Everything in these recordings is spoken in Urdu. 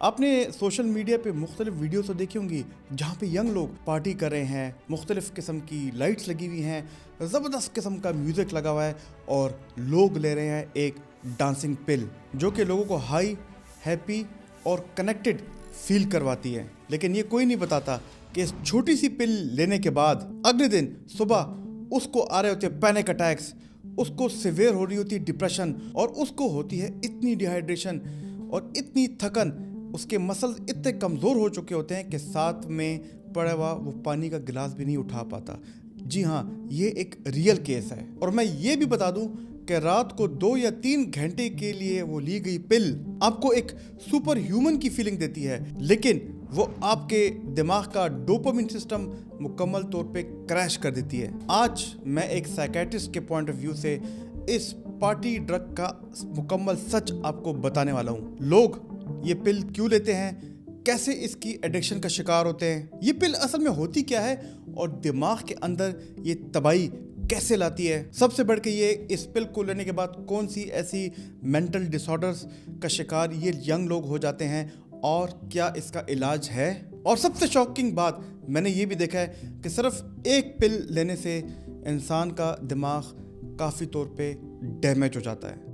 آپ نے سوشل میڈیا پہ مختلف ویڈیوز تو دیکھی ہوں گی جہاں پہ ینگ لوگ پارٹی کر رہے ہیں، مختلف قسم کی لائٹس لگی ہوئی ہیں، زبردست قسم کا میوزک لگا ہوا ہے اور لوگ لے رہے ہیں ایک ڈانسنگ پل جو کہ لوگوں کو ہائی، ہیپی اور کنیکٹڈ فیل کرواتی ہے۔ لیکن یہ کوئی نہیں بتاتا کہ اس چھوٹی سی پل لینے کے بعد اگلے دن صبح اس کو آ رہے ہوتے پینک اٹیکس، اس کو سیویئر ہو رہی ہوتی ڈپریشن، اور اس کو ہوتی ہے اتنی ڈیہائیڈریشن اور اتنی تھکن، اس کے مسلز اتنے کمزور ہو چکے ہوتے ہیں کہ ساتھ میں پڑا ہوا وہ پانی کا گلاس بھی نہیں اٹھا پاتا۔ جی ہاں، یہ ایک ریئل کیس ہے۔ اور میں یہ بھی بتا دوں کہ رات کو 2 یا 3 گھنٹے کے لیے وہ لی گئی پل آپ کو ایک سپر ہیومن کی فیلنگ دیتی ہے، لیکن وہ آپ کے دماغ کا ڈوپامین سسٹم مکمل طور پہ کریش کر دیتی ہے۔ آج میں ایک سائیکیٹرسٹ کے پوائنٹ آف ویو سے اس پارٹی ڈرگ کا مکمل سچ آپ کو بتانے والا ہوں۔ لوگ یہ پل کیوں لیتے ہیں، کیسے اس کی ایڈکشن کا شکار ہوتے ہیں، یہ پل اصل میں ہوتی کیا ہے اور دماغ کے اندر یہ تباہی کیسے لاتی ہے، سب سے بڑھ کے یہ اس پل کو لینے کے بعد کون سی ایسی مینٹل ڈس آرڈرز کا شکار یہ ینگ لوگ ہو جاتے ہیں اور کیا اس کا علاج ہے۔ اور سب سے شاکنگ بات میں نے یہ بھی دیکھا ہے کہ صرف ایک پل لینے سے انسان کا دماغ کافی طور پہ ڈیمیج ہو جاتا ہے۔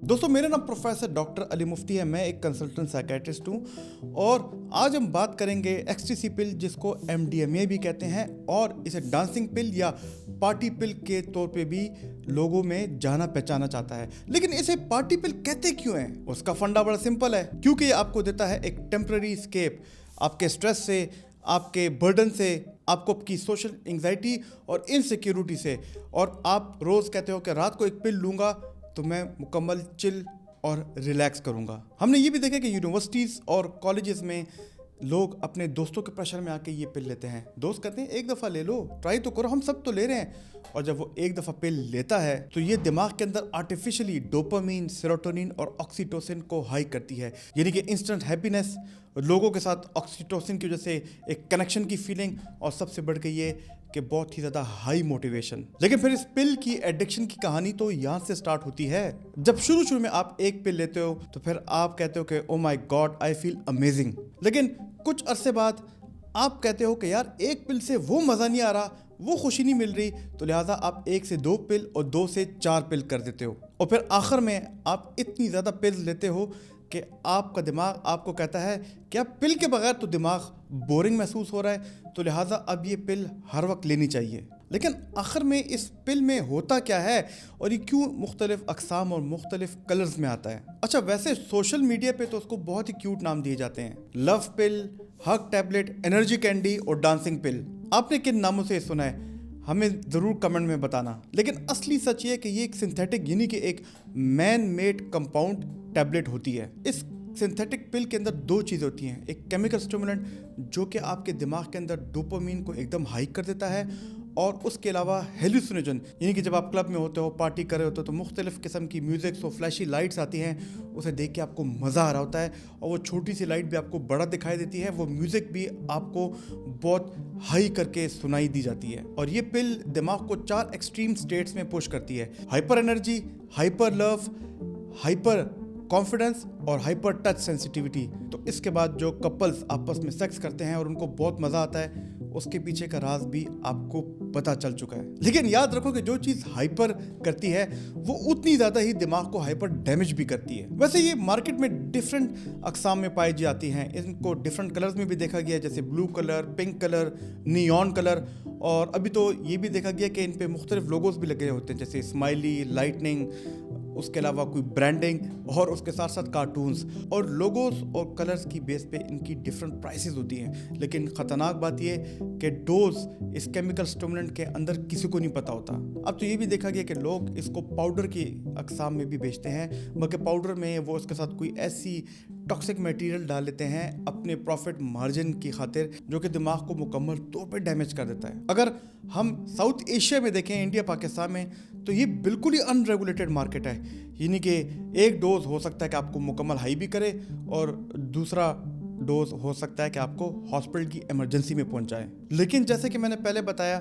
دوستو، میرا نام پروفیسر ڈاکٹر علی مفتی ہے، میں ایک کنسلٹنٹ سائیکیٹرسٹ ہوں، اور آج ہم بات کریں گے ایکسٹیسی پل جس کو MDMA بھی کہتے ہیں، اور اسے ڈانسنگ پل یا پارٹی پل کے طور پہ بھی لوگوں میں جانا پہچانا چاہتا ہے۔ لیکن اسے پارٹی پل کہتے کیوں ہیں؟ اس کا فنڈا بڑا سمپل ہے، کیونکہ یہ آپ کو دیتا ہے ایک ٹیمپرری اسکیپ آپ کے سٹریس سے، آپ کے برڈن سے، آپ کو آپ کی سوشل انگزائٹی اور انسیکیورٹی سے، اور آپ روز کہتے ہو کہ رات کو ایک پل لوں گا تو میں مکمل چل اور ریلیکس کروں گا۔ ہم نے یہ بھی دیکھا کہ یونیورسٹیز اور کالجز میں لوگ اپنے دوستوں کے پریشر میں آ کے یہ پل لیتے ہیں۔ دوست کہتے ہیں ایک دفعہ لے لو، ٹرائی تو کرو، ہم سب تو لے رہے ہیں۔ اور جب وہ ایک دفعہ پل لیتا ہے تو یہ دماغ کے اندر آرٹیفیشلی ڈوپامین، سیروٹونین اور آکسیٹوسن کو ہائی کرتی ہے، یعنی کہ انسٹنٹ ہیپینس، لوگوں کے ساتھ آکسیٹوسن کی وجہ سے ایک کنیکشن کی فیلنگ، اور سب سے بڑھ کے یہ کہ بہت ہی زیادہ ہائی موٹیویشن۔ لیکن پھر اس پل کی ایڈکشن کی کہانی تو یہاں سے سٹارٹ ہوتی ہے۔ جب شروع میں آپ ایک پل لیتے ہو تو پھر آپ کہتے ہو کہ او مائی گاڈ آئی فیل امیزنگ، لیکن کچھ عرصے بعد آپ کہتے ہو کہ یار ایک پل سے وہ مزہ نہیں آ رہا، وہ خوشی نہیں مل رہی، تو لہٰذا آپ 1 سے 2 پل اور 2 سے 4 پل کر دیتے ہو، اور پھر آخر میں آپ اتنی زیادہ پل لیتے ہو کہ آپ کا دماغ آپ کو کہتا ہے کہ اب پل کے بغیر تو دماغ بورنگ محسوس ہو رہا ہے، تو لہٰذا اب یہ پل ہر وقت لینی چاہیے۔ لیکن آخر میں اس پل میں ہوتا کیا ہے اور یہ کیوں مختلف اقسام اور مختلف کلرز میں آتا ہے؟ اچھا، ویسے سوشل میڈیا پہ تو اس کو بہت ہی کیوٹ نام دیے جاتے ہیں، لو پل، ہگ ٹیبلٹ، انرجی کینڈی اور ڈانسنگ پل۔ آپ نے کن ناموں سے سنا ہے؟ ہمیں ضرور کمنٹ میں بتانا۔ لیکن اصلی سچ یہ ہے کہ یہ ایک سنتھیٹک یعنی کہ ایک مین میڈ کمپاؤنڈ ٹیبلٹ ہوتی ہے۔ اس سنتھیٹک پل کے اندر 2 چیزیں ہوتی ہیں، ایک کیمیکل اسٹیمولنٹ جو کہ آپ کے دماغ کے اندر ڈوپامین کو ایک دم ہائی کر دیتا ہے، اور اس کے علاوہ ہیلوسینوجن، یعنی کہ جب آپ کلب میں ہوتے ہو، پارٹی کر رہے ہوتے ہو تو مختلف قسم کی میوزکس اور فلیشی لائٹس آتی ہیں، اسے دیکھ کے آپ کو مزہ آ رہا ہوتا ہے، اور وہ چھوٹی سی لائٹ بھی آپ کو بڑا دکھائی دیتی ہے، وہ میوزک بھی آپ کو بہت ہائی کر کے سنائی دی جاتی ہے۔ اور یہ پل دماغ کو 4 ایکسٹریم سٹیٹس میں پش کرتی ہے: ہائپر انرجی، ہائپر لو، ہائپر کانفیڈنس اور ہائپر ٹچ سینسیٹیوٹی۔ تو اس کے بعد جو کپلز آپس میں سیکس کرتے ہیں اور ان کو بہت مزہ آتا ہے، اس کے پیچھے کا راز بھی آپ کو پتا چل چکا ہے۔ لیکن یاد رکھو کہ جو چیز ہائپر کرتی ہے وہ اتنی زیادہ ہی دماغ کو ہائپر ڈیمیج بھی کرتی ہے۔ ویسے یہ مارکیٹ میں ڈفرینٹ اقسام میں پائی جاتی ہیں، ان کو ڈفرینٹ کلرز میں بھی دیکھا گیا ہے، جیسے blue colour, pink colour, neon colour, اور ابھی تو یہ بھی دیکھا گیا کہ ان پہ مختلف لوگوز بھی لگے ہوتے ہیں، جیسے اسمائلی، لائٹننگ، اس کے علاوہ کوئی برانڈنگ، اور اس کے ساتھ ساتھ کارٹونز، اور لوگوز اور کلرز کی بیس پہ ان کی ڈفرینٹ پرائسز ہوتی ہیں۔ لیکن خطرناک بات یہ کہ ڈوز اس کیمیکل اسٹیمولنٹ کے اندر کسی کو نہیں پتا ہوتا۔ اب تو یہ بھی دیکھا گیا کہ لوگ اس کو پاؤڈر کی اقسام میں بھی بیچتے ہیں، بلکہ پاؤڈر میں وہ اس کے ساتھ کوئی ایسی ٹاکسک میٹیریل ڈال لیتے ہیں اپنے پروفٹ مارجن کی خاطر، جو کہ دماغ کو مکمل طور پہ ڈیمیج کر دیتا ہے۔ اگر ہم ساؤتھ ایشیا میں دیکھیں، انڈیا پاکستان میں، تو یہ بالکل ہی ان ریگولیٹڈ مارکیٹ ہے، یعنی کہ ایک ڈوز ہو سکتا ہے کہ آپ کو مکمل ہائی بھی کرے، اور دوسرا ڈوز ہو سکتا ہے کہ آپ کو ہاسپٹل کی ایمرجنسی میں پہنچائے۔ لیکن جیسے کہ میں نے پہلے بتایا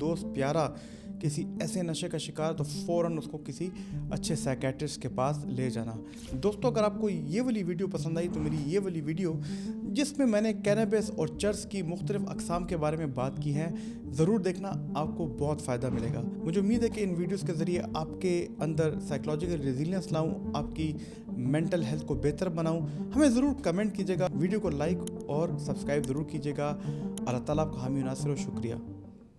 دوست پیارا کسی ایسے نشے کا شکار تو فوراً اس کو کسی اچھے سائیکیٹرسٹ کے پاس لے جانا۔ دوستوں اگر آپ کو یہ والی ویڈیو پسند آئی تو میری یہ والی ویڈیو جس میں نے کینابس اور چرس کی مختلف اقسام کے بارے میں بات کی ہے ضرور دیکھنا، آپ کو بہت فائدہ ملے گا۔ مجھے امید ہے کہ ان ویڈیوز کے ذریعے آپ کے اندر سائیکولوجیکل ریزیلینس لاؤں، آپ کی مینٹل ہیلتھ کو بہتر بناؤں۔ ہمیں ضرور کمنٹ کیجیے گا، ویڈیو کو لائک اور سبسکرائب ضرور کیجیے گا۔ اللہ تعالیٰ آپ کا حامی و ناصر و شکریہ۔